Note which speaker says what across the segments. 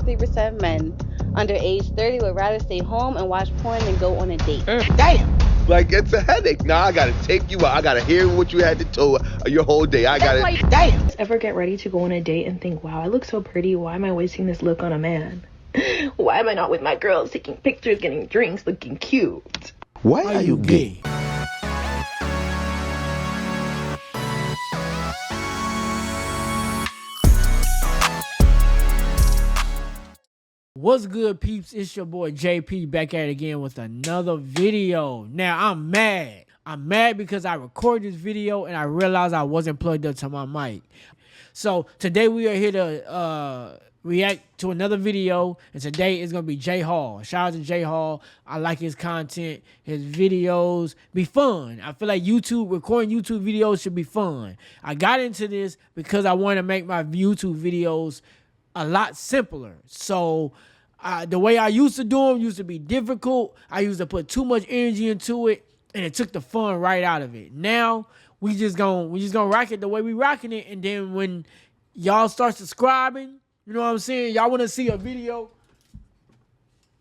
Speaker 1: 63% men under age 30 would rather stay home and watch porn than go on a date.
Speaker 2: Damn. Like, it's a headache. Now I gotta take you out. I gotta hear what you had to tell your whole day. Damn.
Speaker 3: Ever get ready to go on a date and think, wow, I look so pretty. Why am I wasting this look on a man? Why am I not with my girls taking pictures, getting drinks, looking cute?
Speaker 2: Why are you gay?
Speaker 4: What's good, peeps? It's your boy JP back at it again with another video. Now, I'm mad. I'm mad because I recorded this video and I realized I wasn't plugged up to my mic. So today we are here to react to another video, and today is going to be J Hall. Shout out to J Hall. I like his content. His videos be fun. I feel like recording YouTube videos should be fun. I got into this because I want to make my YouTube videos a lot simpler. So the way I used to do them used to be difficult. I used to put too much energy into it, and it took the fun right out of it. Now we just gonna rock it the way we rocking it, and then when y'all start subscribing, you know what I'm saying? Y'all want to see a video?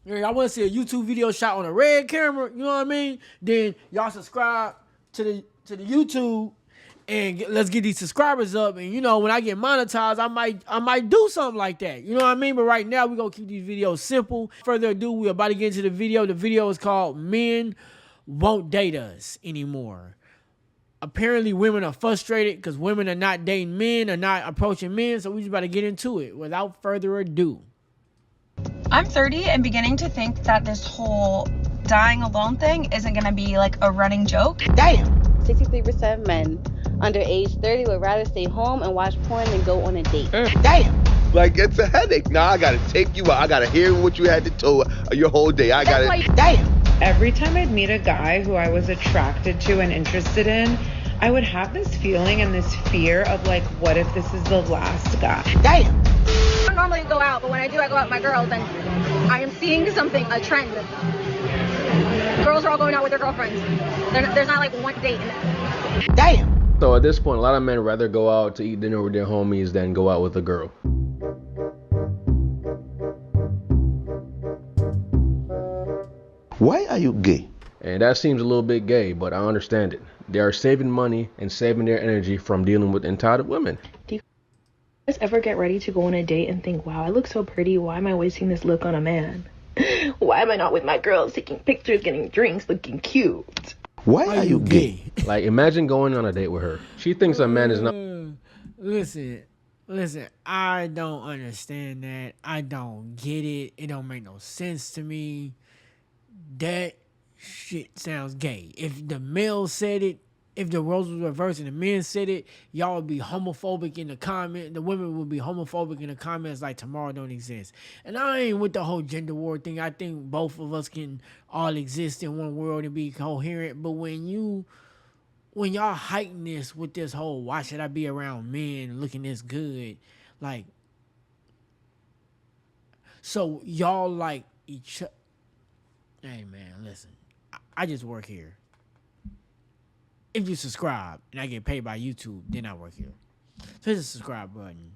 Speaker 4: Y'all want to see a YouTube video shot on a red camera? You know what I mean? Then y'all subscribe to the YouTube. And let's get these subscribers up. And, you know, when I get monetized, I might do something like that. You know what I mean? But right now, we're going to keep these videos simple. Further ado, we're about to get into the video. The video is called Men Won't Date Us Anymore. Apparently, women are frustrated because women are not dating men, are not approaching men. So we're just about to get into it without further ado.
Speaker 5: I'm 30 and beginning to think that this whole dying alone thing isn't going to be like a running joke.
Speaker 2: Damn.
Speaker 1: 63% men under age 30 would rather stay home and watch porn than go on a date.
Speaker 2: Damn. Like, it's a headache. Now I gotta take you out. I gotta hear what you had to tell your whole day. Damn.
Speaker 6: Every time I'd meet a guy who I was attracted to and interested in, I would have this feeling and this fear of like, what if this is the last guy?
Speaker 2: Damn.
Speaker 7: I don't normally go out, but when I do, I go out with my girls, and I am seeing something, a trend. Girls are all going out with their girlfriends. There's not like one date.
Speaker 2: Damn.
Speaker 8: So at this point, a lot of men rather go out to eat dinner with their homies than go out with a girl.
Speaker 2: Why are you gay?
Speaker 8: And that seems a little bit gay, but I understand it. They are saving money and saving their energy from dealing with entitled women.
Speaker 3: Do you guys ever get ready to go on a date and think, wow, I look so pretty. Why am I wasting this look on a man? Why am I not with my girls taking pictures, getting drinks, looking cute?
Speaker 2: Why are you gay?
Speaker 8: Like, imagine going on a date with her. She thinks a man is not...
Speaker 4: Listen, I don't understand that. I don't get it. It don't make no sense to me. That shit sounds gay. If the male said it, if the roles was reversed and the men said it, y'all would be homophobic in the comment. The women would be homophobic in the comments like tomorrow don't exist. And I ain't with the whole gender war thing. I think both of us can all exist in one world and be coherent. But when y'all heighten this with this whole why should I be around men looking this good, like, so y'all like each other. Hey man, listen, I just work here. If you subscribe and I get paid by YouTube, then I work here. So hit the subscribe button.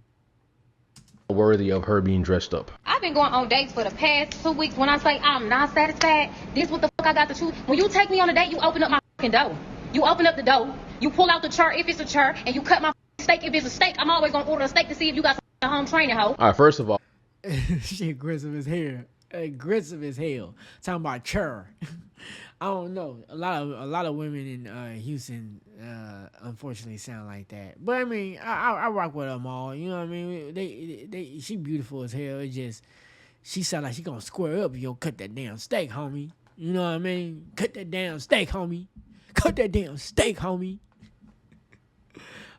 Speaker 8: worthy of her being dressed up.
Speaker 9: I've been going on dates for the past 2 weeks. When I say I'm not satisfied, this what the fuck I got to choose. When you take me on a date, you open up my fucking door. You open up the door. You pull out the chart if it's a chart, and you cut my steak if it's a steak. I'm always gonna order a steak to see if you got some home training, hoe.
Speaker 8: All right, first of all,
Speaker 4: she aggressive as hell. Aggressive as hell. Talking about chur. I don't know. A lot of women in Houston unfortunately sound like that. But I mean, I rock with them all. You know what I mean? She beautiful as hell. It just she sound like she gonna square up if you don't cut that damn steak, homie. You know what I mean? Cut that damn steak, homie. Cut that damn steak, homie.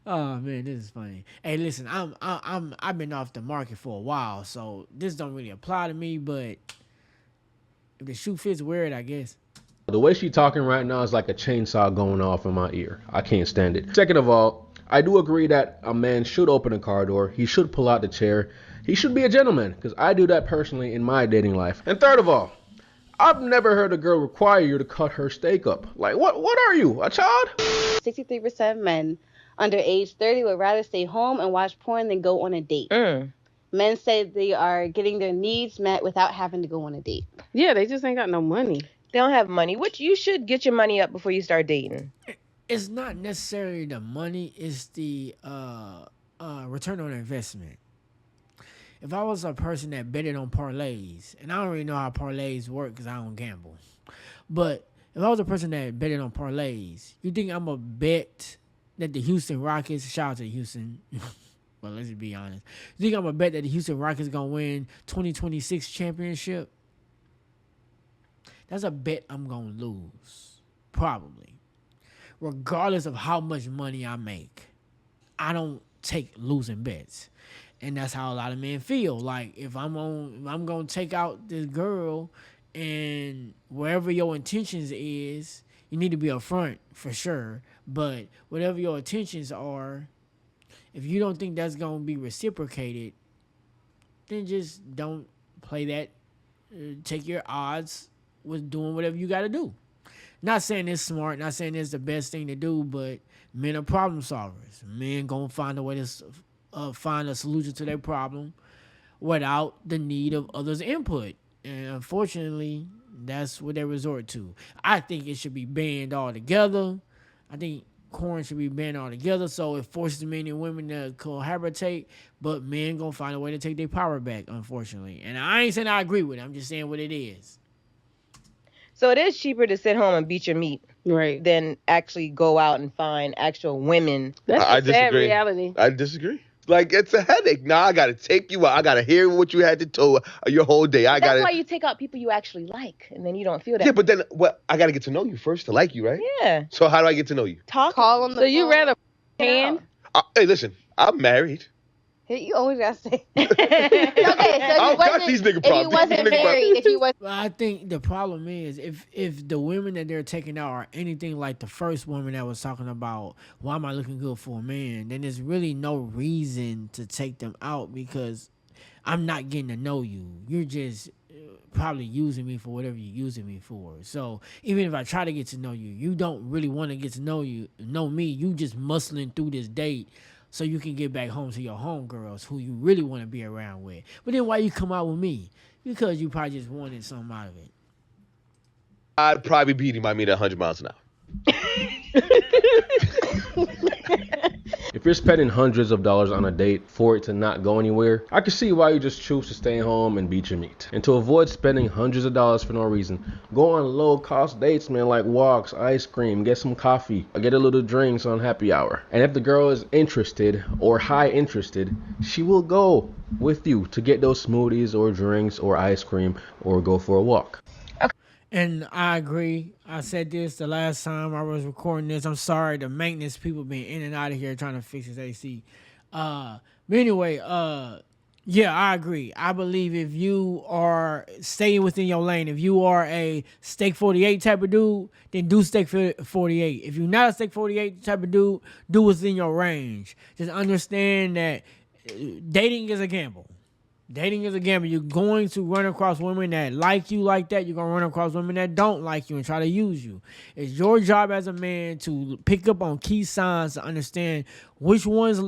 Speaker 4: Oh man, this is funny. Hey, listen, I've been off the market for a while, so this don't really apply to me. But if the shoe fits, wear it, I guess.
Speaker 8: the way she talking right now is like a chainsaw going off in my ear. I can't stand it. Second of all, I do agree that a man should open a car door. He should pull out the chair. He should be a gentleman, because I do that personally in my dating life. And third of all, I've never heard a girl require you to cut her steak up. Like, what are you, a child?
Speaker 1: 63% men under age 30 would rather stay home and watch porn than go on a date. Men say they are getting their needs met without having to go on a date.
Speaker 10: Yeah, they just ain't got no money.
Speaker 11: They don't have money, which you should get your money up before you start dating.
Speaker 4: It's not necessarily the money, it's the return on investment. If I was a person that betted on parlays, and I don't really know how parlays work because I don't gamble, but if I was a person that betted on parlays, you think I'm a bet that the Houston Rockets, shout out to Houston, well, let's be honest, you think I'm a bet that the Houston Rockets going to win 2026 championship? That's a bet I'm going to lose, probably. Regardless of how much money I make, I don't take losing bets. And that's how a lot of men feel. Like if I'm gonna take out this girl, and wherever your intentions is, you need to be upfront for sure. But whatever your intentions are, if you don't think that's gonna be reciprocated, then just don't play that. Take your odds with doing whatever you got to do. Not saying it's smart, not saying it's the best thing to do, but men are problem solvers. Men gonna find a way to find a solution to their problem without the need of others' input. And unfortunately, that's what they resort to. I think it should be banned altogether. I think corn should be banned altogether, so it forces men and women to cohabitate, but men gonna find a way to take their power back, unfortunately. And I ain't saying I agree with it. I'm just saying what it is.
Speaker 11: So it is cheaper to sit home and beat your meat,
Speaker 10: right,
Speaker 11: than actually go out and find actual women.
Speaker 10: That's a sad reality.
Speaker 2: I disagree. Like, it's a headache. Nah, I got to take you out. I got to hear what you had to tell your whole day.
Speaker 11: That's why you take out people you actually like, and then you don't feel that.
Speaker 2: Yeah, but then I got to get to know you first to like you, right?
Speaker 11: Yeah.
Speaker 2: So how do I get to know you?
Speaker 1: Call on the
Speaker 10: So you rather hand?
Speaker 2: Hey, listen, I'm married.
Speaker 1: You always gotta say.
Speaker 2: Okay, so I don't got these nigga problems.
Speaker 4: Well, I think the problem is if the women that they're taking out are anything like the first woman that was talking about, why am I looking good for a man? Then there's really no reason to take them out because I'm not getting to know you. You're just probably using me for whatever you're using me for. So even if I try to get to know you, you don't really want to get to know me. You just muscling through this date so you can get back home to your homegirls who you really want to be around with. But then why you come out with me? Because you probably just wanted something out of it.
Speaker 2: I'd probably beat him by me at 100 miles an hour.
Speaker 8: If you're spending hundreds of dollars on a date for it to not go anywhere, I can see why you just choose to stay home and beat your meat. And to avoid spending hundreds of dollars for no reason, go on low cost dates, man, like walks, ice cream, get some coffee, or get a little drinks on happy hour. And if the girl is interested or high interested, she will go with you to get those smoothies or drinks or ice cream or go for a walk.
Speaker 4: And I agree. I said this the last time I was recording this. I'm sorry, the maintenance people been in and out of here trying to fix his AC. But anyway, yeah, I agree. I believe if you are staying within your lane, if you are a Steak 48 type of dude, then do Steak 48. If you're not a Steak 48 type of dude, do within your range. Just understand that dating is a gamble. Dating is a gamble. You're going to run across women that like you like that. You're going to run across women that don't like you and try to use you. It's your job as a man to pick up on key signs to understand which ones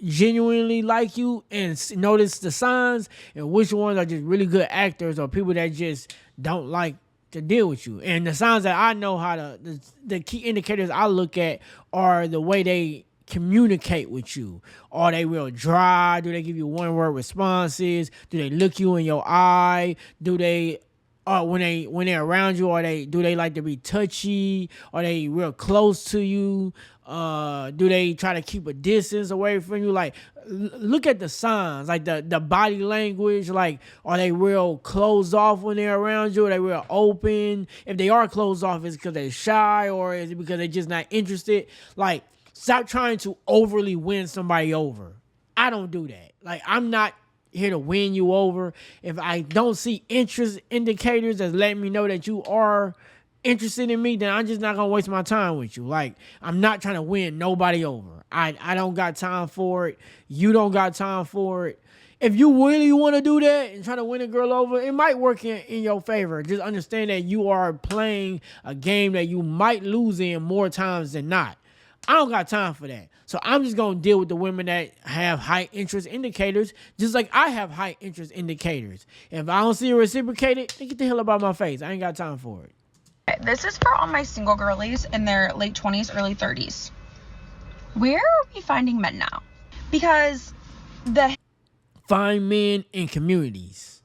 Speaker 4: genuinely like you and notice the signs, and which ones are just really good actors or people that just don't like to deal with you. And the signs that I know how to, the key indicators I look at are the way they communicate with you. Are they real dry? Do they give you one word responses? Do they look you in your eye? Do they when they're around you, do they like to be touchy? Are they real close to you? Do they try to keep a distance away from you? Like, look at the signs, like the body language. Like, are they real closed off when they're around you? Are they real open? If they are closed off, is it because they're shy, or is it because they're just not interested? Like, stop trying to overly win somebody over. I don't do that. Like, I'm not here to win you over. If I don't see interest indicators that's letting me know that you are interested in me, then I'm just not going to waste my time with you. Like, I'm not trying to win nobody over. I don't got time for it. You don't got time for it. If you really want to do that and try to win a girl over, it might work in your favor. Just understand that you are playing a game that you might lose in more times than not. I don't got time for that. So I'm just going to deal with the women that have high interest indicators, just like I have high interest indicators. If I don't see it reciprocated, then get the hell about my face. I ain't got time for it.
Speaker 5: This is for all my single girlies in their late 20s, early 30s. Where are we finding men now? Because
Speaker 4: find men in communities.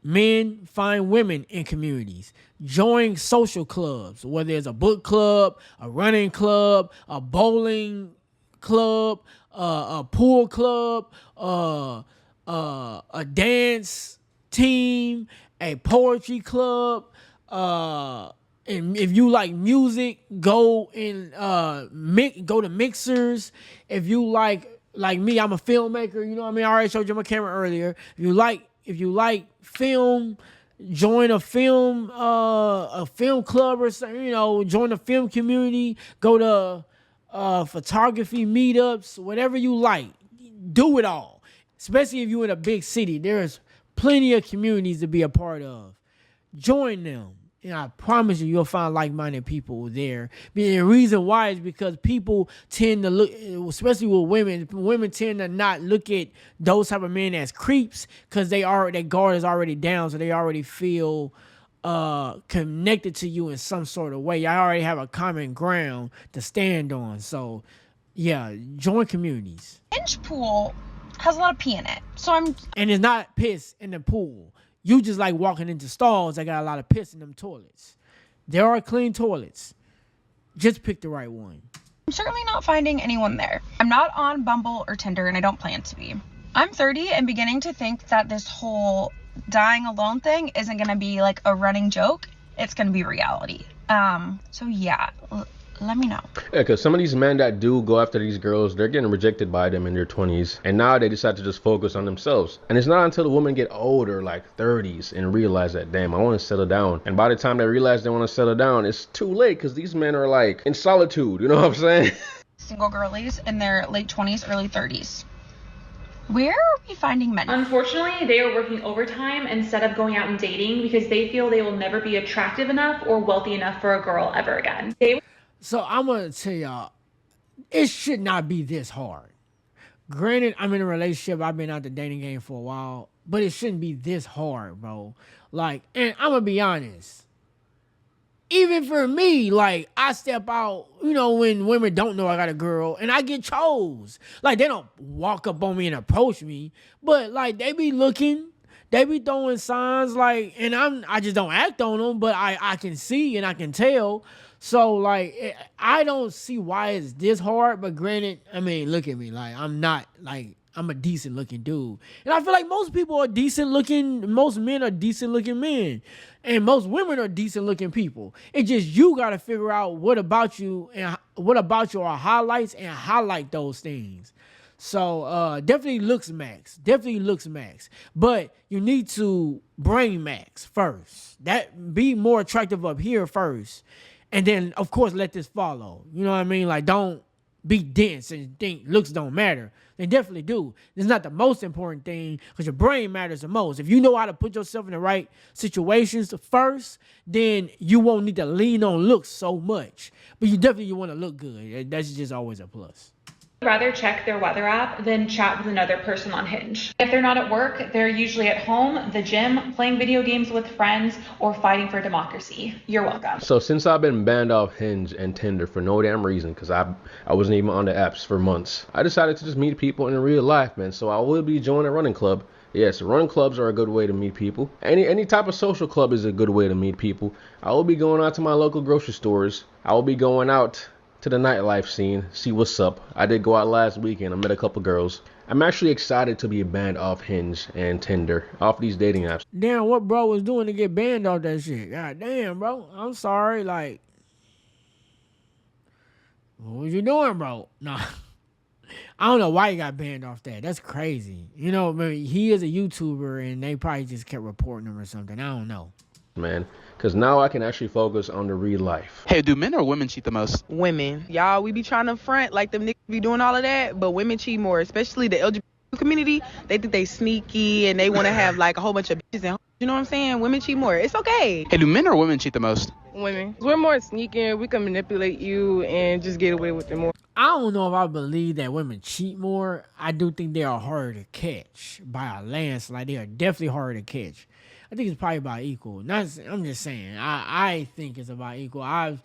Speaker 4: Men find women in communities. Join social clubs, whether it's a book club, a running club, a bowling club, a pool club, a dance team, a poetry club. And if you like music, go to mixers. If you like me, I'm a filmmaker. You know what I mean? I already showed you my camera earlier. If you like film, join a film club or something. You know, join a film community. Go to photography meetups. Whatever you like, do it all. Especially if you're in a big city, there's plenty of communities to be a part of. Join them. And I promise you'll find like-minded people there. The reason why is because people tend to look, especially with women tend to not look at those type of men as creeps because their guard is already down, so they already feel connected to you in some sort of way. I already have a common ground to stand on. So, yeah, join communities.
Speaker 5: Hinge pool has a lot of pee in it.
Speaker 4: And it's not piss in the pool. You just like walking into stalls that got a lot of piss in them toilets. There are clean toilets. Just pick the right one.
Speaker 5: I'm certainly not finding anyone there. I'm not on Bumble or Tinder, and I don't plan to be. I'm 30 and beginning to think that this whole dying alone thing isn't going to be like a running joke. It's going to be reality. So yeah, let me know.
Speaker 8: Yeah, because some of these men that do go after these girls, they're getting rejected by them in their 20s. And now they decide to just focus on themselves. And it's not until the women get older, like 30s, and realize that, damn, I want to settle down. And by the time they realize they want to settle down, it's too late because these men are like in solitude. You know what I'm saying?
Speaker 5: Single girlies in their late 20s, early 30s. Where are we finding men?
Speaker 12: Unfortunately, they are working overtime instead of going out and dating because they feel they will never be attractive enough or wealthy enough for a girl ever again.
Speaker 4: So I'm going to tell y'all, it should not be this hard. Granted, I'm in a relationship. I've been out the dating game for a while, but it shouldn't be this hard, bro. Like, and I'm going to be honest. Even for me, like, I step out, you know, when women don't know I got a girl, and I get chose. Like, they don't walk up on me and approach me, but, like, they be looking. They be throwing signs, like, and I just don't act on them, but I can see and I can tell. So, like, I don't see why it's this hard, but granted, I mean, look at me. Like, I'm not, like, I'm a decent-looking dude. And I feel like most people are decent-looking, most men are decent-looking men. And most women are decent-looking people. It's just you got to figure out what about you and what about you are highlights and highlight those things. So, definitely looks max. Definitely looks max. But you need to brain max first. That be more attractive up here first. And then, of course, let this follow. You know what I mean? Like, don't be dense and think looks don't matter. They definitely do. It's not the most important thing because your brain matters the most. If you know how to put yourself in the right situations first, then you won't need to lean on looks so much. But you definitely want to look good. That's just always a plus.
Speaker 12: Rather check their weather app than chat with another person on Hinge. If they're not at work, they're usually at home, the gym, playing video games with friends, or fighting for democracy. You're welcome.
Speaker 8: So since I've been banned off Hinge and Tinder for no damn reason, because I wasn't even on the apps for months, I decided to just meet people in real life, man. So I will be joining a running club. Yes, running clubs are a good way to meet people. Any type of social club is a good way to meet people. I will be going out to my local grocery stores. I will be going out to the nightlife scene, see what's up. I did go out last weekend. I met a couple girls. I'm actually excited to be banned off Hinge and Tinder, off these dating apps.
Speaker 4: Damn, what bro was doing to get banned off that shit? God damn, bro. I'm sorry. Like, what was you doing, bro? Nah. I don't know why he got banned off that. That's crazy. You know, maybe he is a YouTuber and they probably just kept reporting him or something. I don't know.
Speaker 8: Man, because now I can actually focus on the real life.
Speaker 13: Hey, do men or women cheat the most?
Speaker 11: Women. Y'all, we be trying to front like them niggas be doing all of that, but women cheat more, especially the LGBT community. They think they sneaky and they want to have like a whole bunch of bitches and you know what I'm saying? Women cheat more. It's okay.
Speaker 13: Hey, do men or women cheat the most?
Speaker 10: Women. We're more sneaky. We can manipulate you and just get away with it more.
Speaker 4: I don't know if I believe that women cheat more. I do think they are harder to catch by a landslide. They are definitely harder to catch. I think it's probably about equal. I'm just saying. I think it's about equal. I've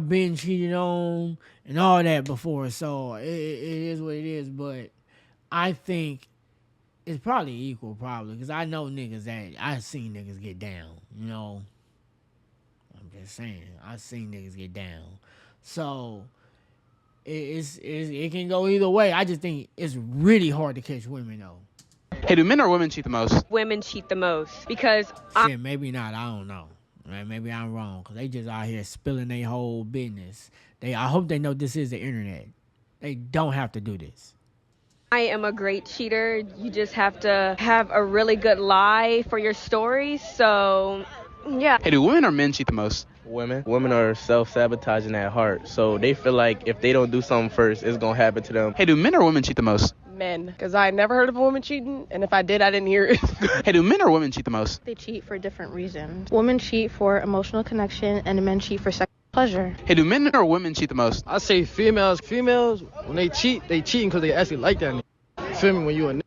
Speaker 4: been cheated on and all that before, so it is what it is. But I think it's probably equal, probably, because I know niggas that I've seen niggas get down. You know, I'm just saying. I've seen niggas get down. So it can go either way. I just think it's really hard to catch women though.
Speaker 13: Hey, do men or women cheat the most?
Speaker 14: Women cheat the most because
Speaker 4: shit, maybe not. I don't know. Right? Maybe I'm wrong because they just out here spilling their whole business. I hope they know this is the internet. They don't have to do this.
Speaker 14: I am a great cheater. You just have to have a really good lie for your story. So, yeah.
Speaker 13: Hey, do women or men cheat the most?
Speaker 15: Women. Women are self-sabotaging at heart. So they feel like if they don't do something first, it's going to happen to them.
Speaker 13: Hey, do men or women cheat the most?
Speaker 10: Men, because I never heard of a woman cheating, and if I did, I didn't hear it.
Speaker 13: Hey, do men or women cheat the most?
Speaker 16: They cheat for different reasons. Women cheat for emotional connection, and men cheat for sexual pleasure.
Speaker 13: Hey, do men or women cheat the most?
Speaker 17: I say females. Females, when they cheating because they actually like that. Feel me? When you a nigga,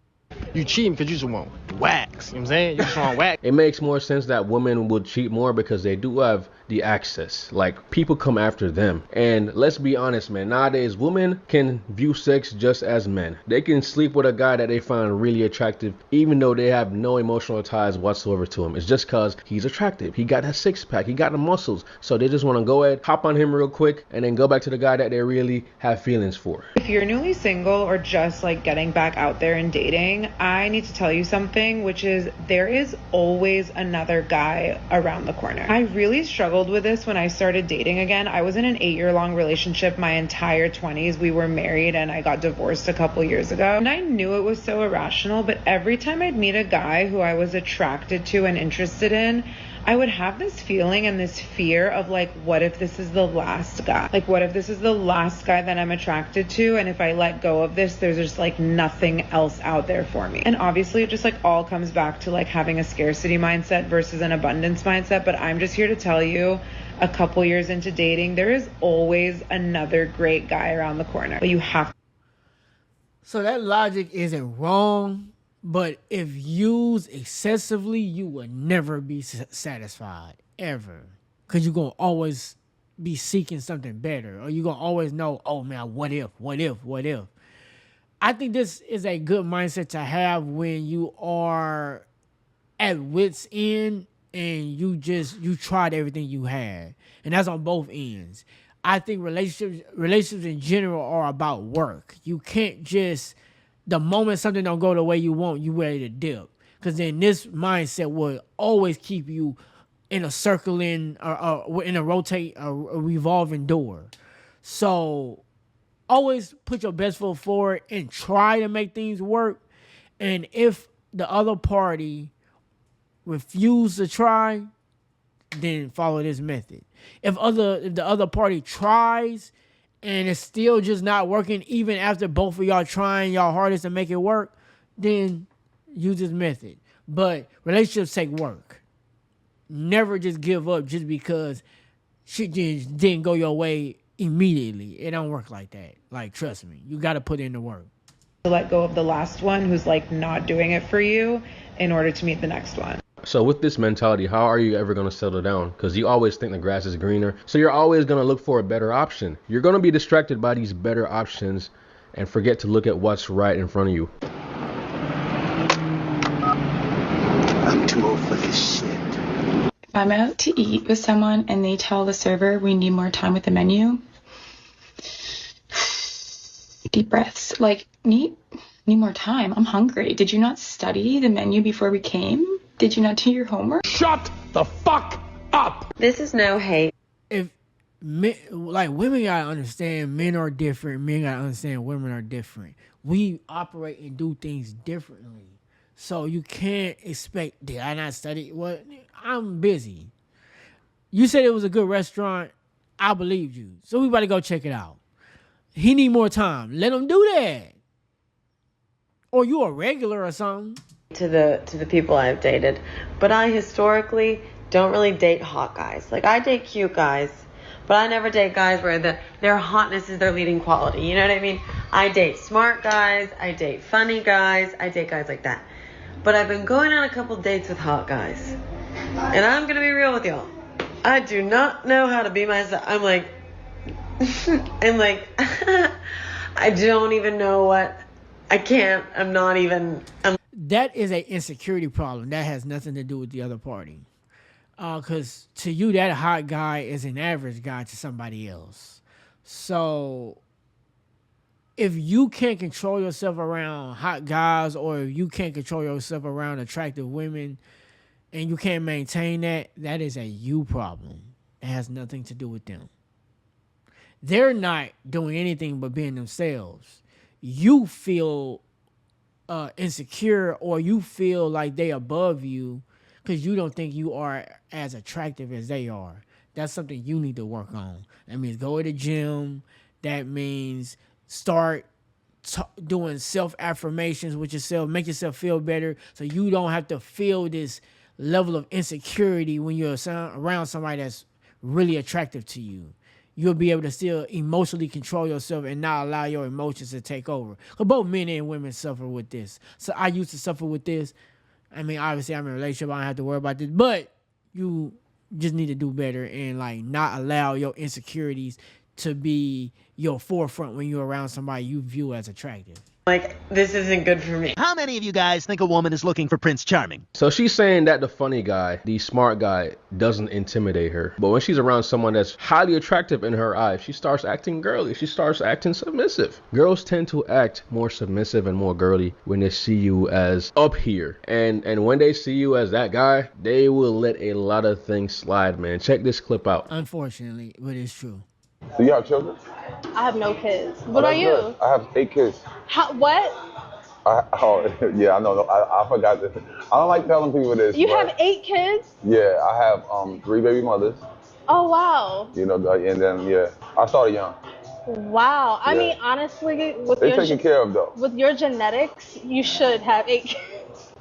Speaker 17: you cheating because you just want wax. You know what I'm saying? You just want wax.
Speaker 8: It makes more sense that women would cheat more because they do have the access. Like, people come after them. And let's be honest, man, nowadays women can view sex just as men. They can sleep with a guy that they find really attractive even though they have no emotional ties whatsoever to him. It's just cause he's attractive. He got that six pack, he got the muscles. So they just want to go ahead, hop on him real quick, and then go back to the guy that they really have feelings for.
Speaker 6: If you're newly single or just like getting back out there and dating, I need to tell you something, which is there is always another guy around the corner. I really struggled with this when I started dating again. I was in an 8-year-long relationship my entire 20s. We were married and I got divorced a couple years ago. And I knew it was so irrational, but every time I'd meet a guy who I was attracted to and interested in, I would have this feeling and this fear of like, what if this is the last guy? Like, what if this is the last guy that I'm attracted to? And if I let go of this, there's just like nothing else out there for me. And obviously it just like all comes back to like having a scarcity mindset versus an abundance mindset. But I'm just here to tell you, a couple years into dating, there is always another great guy around the corner. But you have.
Speaker 4: So that logic isn't wrong. But if used excessively, you will never be satisfied, ever. Because you're going to always be seeking something better. Or you're going to always know, oh, man, what if? I think this is a good mindset to have when you are at wit's end and you tried everything you had. And that's on both ends. I think relationships in general are about work. You can't just... The moment something don't go the way you want, you ready to dip. Because then this mindset will always keep you in a circling or in a revolving door. So always put your best foot forward and try to make things work. And if the other party refuses to try, then follow this method. If the other party tries and it's still just not working, even after both of y'all trying y'all hardest to make it work, then use this method. But relationships take work. Never just give up just because shit just didn't go your way immediately. It don't work like that. Like, trust me, you got to put in the work.
Speaker 6: To let go of the last one who's like not doing it for you in order to meet the next one.
Speaker 8: So with this mentality, how are you ever going to settle down? Because you always think the grass is greener. So you're always going to look for a better option. You're going to be distracted by these better options and forget to look at what's right in front of you.
Speaker 18: I'm too old for this shit.
Speaker 19: If I'm out to eat with someone and they tell the server we need more time with the menu, deep breaths, like, need more time. I'm hungry. Did you not study the menu before we came? Did you not do your homework?
Speaker 18: Shut the fuck up!
Speaker 14: This is no hate.
Speaker 4: If men, like, women gotta understand men are different. Men gotta understand women are different. We operate and do things differently. So you can't expect, did I not study? Well, I'm busy. You said it was a good restaurant. I believed you. So we about to go check it out. He need more time. Let him do that. Or you a regular or something.
Speaker 20: To the people I've dated, but I historically don't really date hot guys. Like, I date cute guys, But I never date guys where their hotness is their leading quality. You know what I mean? I date smart guys. I date funny guys. I date guys like that. But I've been going on a couple dates with hot guys. And I'm going to be real with y'all. I do not know how to be myself. I'm like, I don't even know what, I can't,
Speaker 4: That is an insecurity problem. That has nothing to do with the other party. Because to you, that hot guy is an average guy to somebody else. So if you can't control yourself around hot guys, or if you can't control yourself around attractive women, and you can't maintain that, that is a you problem. It has nothing to do with them. They're not doing anything but being themselves. You feel insecure, or you feel like they above you because you don't think you are as attractive as they are. That's something you need to work on. That means go to the gym. That means start doing self-affirmations with yourself. Make yourself feel better so you don't have to feel this level of insecurity when you're around somebody that's really attractive to you. You'll be able to still emotionally control yourself and not allow your emotions to take over. Because both men and women suffer with this. So I used to suffer with this. I mean, obviously I'm in a relationship. I don't have to worry about this. But you just need to do better and like not allow your insecurities to be your forefront when you're around somebody you view as attractive.
Speaker 20: Like, this isn't good for me.
Speaker 21: How many of you guys think a woman is looking for Prince Charming?
Speaker 8: So she's saying that the funny guy, the smart guy, doesn't intimidate her. But when she's around someone that's highly attractive in her eyes, she starts acting girly. She starts acting submissive. Girls tend to act more submissive and more girly when they see you as up here. And when they see you as that guy, they will let a lot of things slide, man. Check this clip out.
Speaker 4: Unfortunately, but it's true.
Speaker 2: Do you have children?
Speaker 16: I have no kids. What about you?
Speaker 2: Good. I have 8 kids.
Speaker 16: What?
Speaker 2: Yeah, I know. I forgot this. I don't like telling people this.
Speaker 16: You have 8 kids?
Speaker 2: Yeah, I have 3 baby mothers.
Speaker 16: Oh, wow.
Speaker 2: You know, and then, yeah, I started young.
Speaker 16: Wow. I mean, honestly,
Speaker 2: They're taken care of, though.
Speaker 16: With your genetics, you should have 8 kids.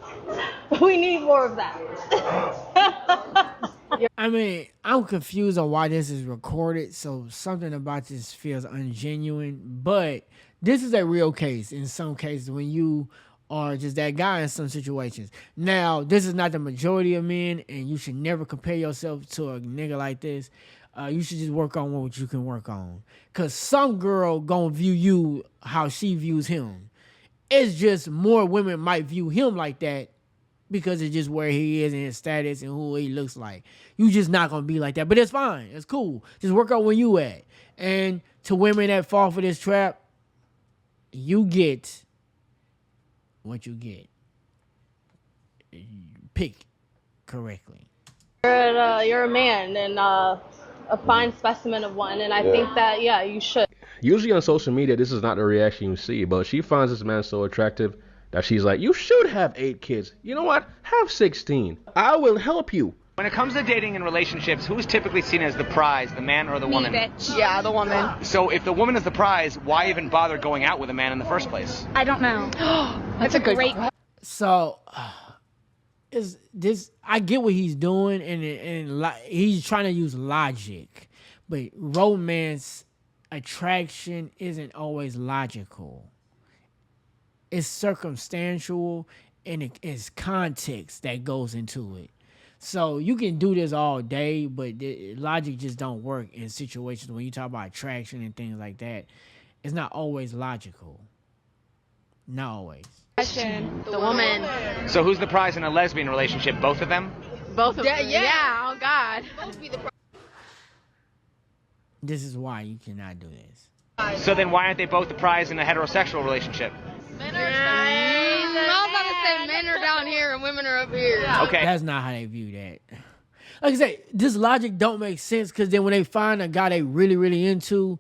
Speaker 16: We need more of that.
Speaker 4: I mean, I'm confused on why this is recorded, so something about this feels ungenuine, but this is a real case in some cases when you are just that guy in some situations. Now, this is not the majority of men, and you should never compare yourself to a nigga like this. You should just work on what you can work on. Because some girl gonna view you how she views him. It's just more women might view him like that because it's just where he is and his status and who he looks like. You just not going to be like that. But it's fine. It's cool. Just work out where you at. And to women that fall for this trap, you get what you get. Pick correctly.
Speaker 16: You're a man and a fine specimen of one. And I think that, you should.
Speaker 8: Usually on social media, this is not the reaction you see. But she finds this man so attractive that she's like, you should have 8 kids. You know what? Have 16. I will help you.
Speaker 22: When it comes to dating and relationships, who's typically seen as the prize, the man or the woman?
Speaker 5: Bitch. Yeah, the woman.
Speaker 22: So if the woman is the prize, why even bother going out with a man in the first place?
Speaker 5: I don't know. That's a great question.
Speaker 4: So, is this? I get what he's doing, and he's trying to use logic, but romance attraction isn't always logical. It's circumstantial, and it's context that goes into it. So you can do this all day, but logic just don't work in situations when you talk about attraction and things like that. It's not always logical. Not always.
Speaker 5: The woman.
Speaker 22: So who's the prize in a lesbian relationship? Both of them?
Speaker 5: Both of them. Yeah. Oh God.
Speaker 4: This is why you cannot do this.
Speaker 22: So then why aren't they both the prize in a heterosexual relationship?
Speaker 5: I was about to say men are down here and women are up here.
Speaker 22: Okay.
Speaker 4: That's not how they view that. Like I say, this logic don't make sense because then when they find a guy they really, really into,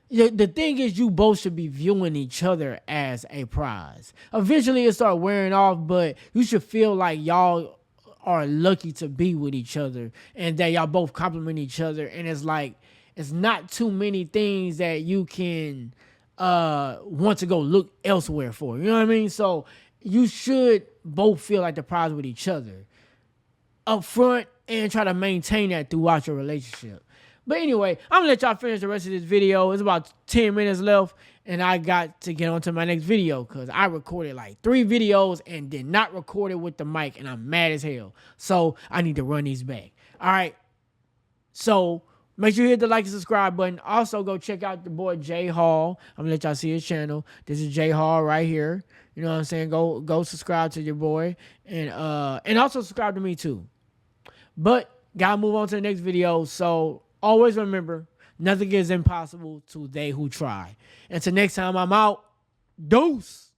Speaker 4: the thing is you both should be viewing each other as a prize. Eventually it start wearing off, but you should feel like y'all are lucky to be with each other and that y'all both compliment each other. And it's like, it's not too many things that you can want to go look elsewhere for. You know what I mean? So you should both feel like the prize with each other up front and try to maintain that throughout your relationship. But anyway, I'm gonna let y'all finish the rest of this video. It's about 10 minutes left, and I got to get on to my next video because I recorded like 3 videos and did not record it with the mic, and I'm mad as hell. So I need to run these back. All right. So make sure you hit the like and subscribe button. Also, go check out the boy Jay Hall. I'm gonna let y'all see his channel. This is Jay Hall right here. You know what I'm saying? Go subscribe to your boy, and also subscribe to me too. But gotta move on to the next video. So always remember, nothing is impossible to they who try. Until next time, I'm out. Deuce.